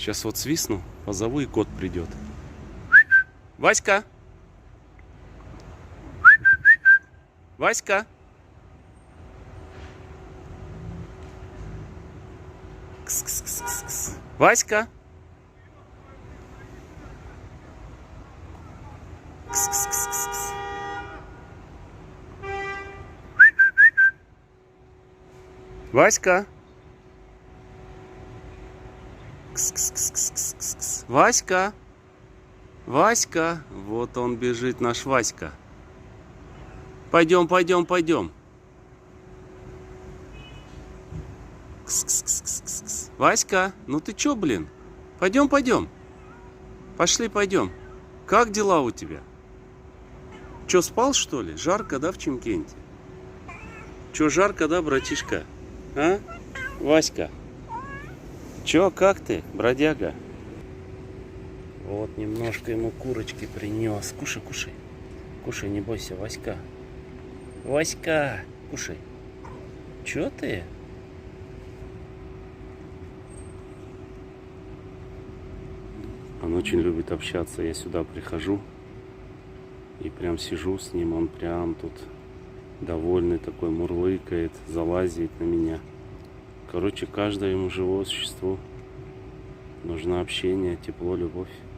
Сейчас вот свистну, позову, и кот придет. Васька! Васька! Кс-кс-кс-кс-кс. Васька! Кс-кс-кс-кс-кс. Васька! Кс-кс-кс-кс-кс-кс. Васька! Васька! Вот он бежит, наш Васька. Пойдем, пойдем, пойдем. Кс-кс-кс-кс-кс. Васька, ну ты чё, блин? Пойдем, пойдем. Пошли, пойдем. Как дела у тебя? Чё, спал, что ли? Жарко, да, в Чимкенте? Чё, жарко, да, братишка? А? Васька? Чё, как ты, бродяга? Вот, немножко ему курочки принес. Кушай, кушай. Кушай, не бойся, Васька. Васька, кушай. Чё ты? Он очень любит общаться. Я сюда прихожу и прям сижу с ним. Он прям тут довольный такой, мурлыкает, залазит на меня. Короче, каждому живому существу нужно общение, тепло, любовь.